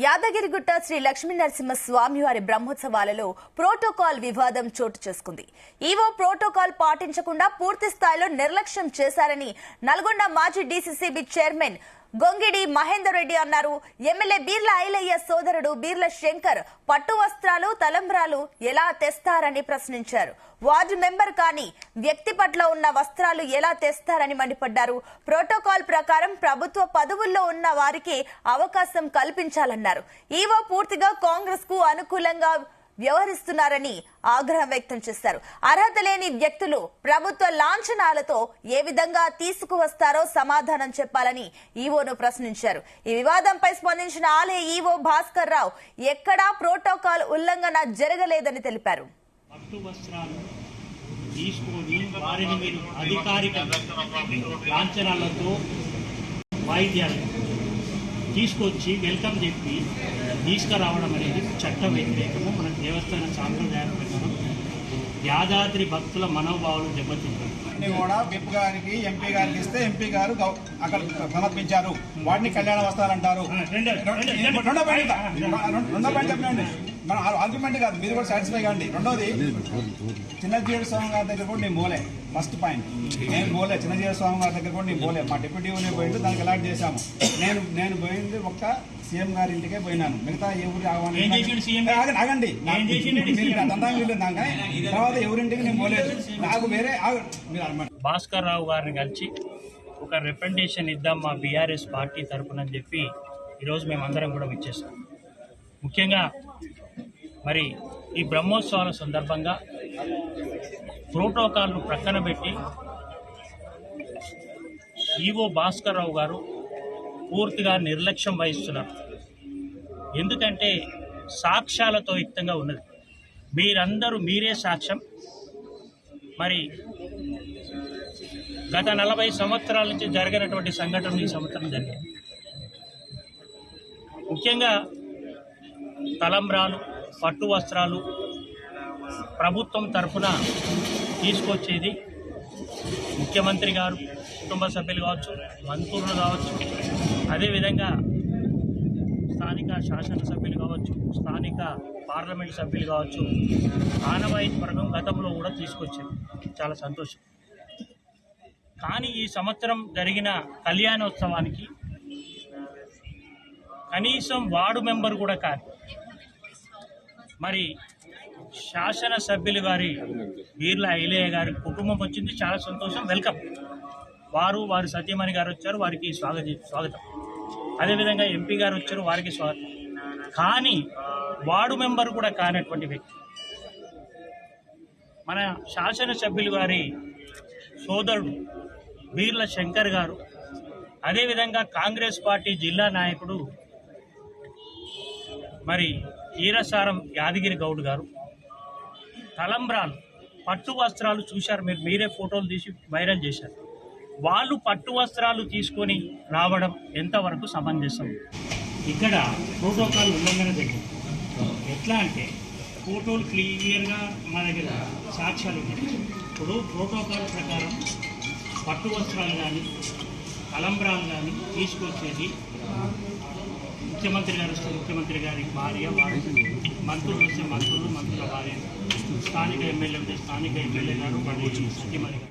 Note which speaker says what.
Speaker 1: యాదగిరిగుట్ట శ్రీ లక్ష్మీనరసింహ స్వామివారి బ్రహ్మోత్సవాలలో ప్రోటోకాల్ వివాదం చోటు చేసుకుంది. ఈవో ప్రోటోకాల్ పాటించకుండా పూర్తి స్థాయిలో నిర్లక్ష్యం చేశారని నల్గొండ మాజీ డీసీసీబీ చైర్మన్ గొంగిడి మహేందర్ రెడ్డి అన్నారు. ఎమ్మెల్యే బీర్ల ఐలయ్య సోదరుడు బీర్ల శంకర్ పట్టు వస్త్రాలు తలంబ్రాలు ఎలా తెస్తారని ప్రశ్నించారు. వార్డు మెంబర్ కానీ వ్యక్తి పట్ల ఉన్న వస్త్రాలు ఎలా తెస్తారని మండిపడ్డారు. ప్రోటోకాల్ ప్రకారం ప్రభుత్వ పదవుల్లో ఉన్న వారికి అవకాశం కల్పించాలన్నారు. ఈవో పూర్తిగా కాంగ్రెస్ కు అనుకూలంగా వ్యవహరిస్తున్నారని ఆగ్రహం వ్యక్తం చేశారు. అర్హత లేని వ్యక్తులు ప్రభుత్వ లాంఛనాలతో ఏ విధంగా తీసుకువస్తారో సమాధానం చెప్పాలని ఈవోను ప్రశ్నించారు. ఈ వివాదంపై స్పందించిన ఆలయ ఈవో భాస్కర్ రావు ఎక్కడా ప్రోటోకాల్ ఉల్లంఘన జరగలేదని తెలిపారు.
Speaker 2: తీసుకొచ్చి వెల్కమ్ చెప్పి తీసుకురావడం అనేది చట్ట వ్యతిరేకము. మన దేవస్థాన సాంప్రదాయాల ప్రకారం యాదాద్రి భక్తుల మనోభావాలు దెబ్బతింటారు.
Speaker 3: కూడా విప్ గారికి ఎంపీ గారికి ఇస్తే ఎంపీ గారు అక్కడ సమర్పించారు. వాటిని కళ్యాణ వస్త్రాలు అంటారు. రెండో పాయింట్ చెప్పండి. మన ఆర్గ్యుమెంట్ కాదు, మీరు కూడా సాటిస్ఫై కాండి. రెండోది, చిన్నజీవుడు స్వామి గారి దగ్గర కూడా నేను పోలే. ఫస్ట్ పాయింట్, నేను పోలే. చిన్నజీవుడు స్వామి గారి దగ్గర కూడా నేను పోలే. మా డిప్యూటీ పోయింది, దానికి అలాట్ చేశాము. నేను పోయింది ఒక్క సీఎం గారి ఇంటికే పోయినాను. మిగతా ఎవరు ఆగండి, తర్వాత ఎవరింటికి నేను పోలేదు. నాకు వేరే
Speaker 2: భాస్కర్ రావు గారిని కలిసి ఒక రిప్రజెంటేషన్ ఇద్దాం మా బీఆర్ఎస్ పార్టీ తరఫున చెప్పి ఈరోజు మేమందరం కూడా ఇచ్చేస్తాం. ముఖ్యంగా మరి ఈ బ్రహ్మోత్సవాల సందర్భంగా ప్రోటోకాల్ను ప్రక్కన పెట్టి ఈవో భాస్కర్ రావు గారు పూర్తిగా నిర్లక్ష్యం వహిస్తున్నారు. ఎందుకంటే సాక్ష్యాలతో యుక్తంగా ఉన్నది. మీరే సాక్ష్యం. మరి గత 40 సంవత్సరాల నుంచి జరిగినటువంటి సంఘటనలు ఈ సంవత్సరం జరిగాయి. ముఖ్యంగా తలంబ్రాలు, పట్టు వస్త్రాలు ప్రభుత్వం తరఫున తీసుకొచ్చేది ముఖ్యమంత్రి గారు, కుటుంబ సభ్యులు కావచ్చు, మంత్రులు కావచ్చు, అదేవిధంగా స్థానిక శాసనసభ్యులు కావచ్చు, స్థానిక పార్లమెంట్ సభ్యులు కావచ్చు. ఆనవాయితీ వర్గం గతంలో కూడా తీసుకొచ్చింది. చాలా సంతోషం. కానీ ఈ సంవత్సరం జరిగిన కళ్యాణోత్సవానికి కనీసం వార్డు మెంబర్ కూడా కాదు, మరి శాసనసభ్యులు గారి బీర్ల ఐలయ్య గారి కుటుంబం వచ్చింది. చాలా సంతోషం, వెల్కమ్. వారి సత్యమణి గారు వచ్చారు, వారికి స్వాగతం. అదేవిధంగా ఎంపీ గారు వచ్చారు, వారికి స్వాగతం. కానీ వార్డు మెంబర్ కూడా కానటువంటి వ్యక్తి మన శాసనసభ్యులు గారి సోదరుడు బీర్ల శంకర్ గారు, అదేవిధంగా కాంగ్రెస్ పార్టీ జిల్లా నాయకుడు మరి ఈరసారం యాదగిరి గౌడ్ గారు తలంబ్రాలు, పట్టు వస్త్రాలు చూశారు. మీరే ఫోటోలు తీసి వైరల్ చేశారు. వాళ్ళు పట్టు వస్త్రాలు తీసుకొని రావడం ఎంతవరకు సమంజసం? ఇక్కడ ప్రోటోకాల్ ఉల్లంఘన జరిగింది. ఎట్లా అంటే ఫోటోలు క్లియర్గా మా దగ్గర సాక్ష్యాలు ఉన్నాయి. ఇప్పుడు ప్రోటోకాల్ ప్రకారం పట్టు వస్త్రాలు కానీ తలంబ్రాలు కానీ తీసుకొచ్చేది ముఖ్యమంత్రి గారు వస్తే ముఖ్యమంత్రి గారి భార్య, వారు మంత్రులు వస్తే మంత్రుల భార్య, స్థానిక ఎమ్మెల్యే ఉంటే స్థానిక ఎమ్మెల్యే గారు, సత్యమణి గారు.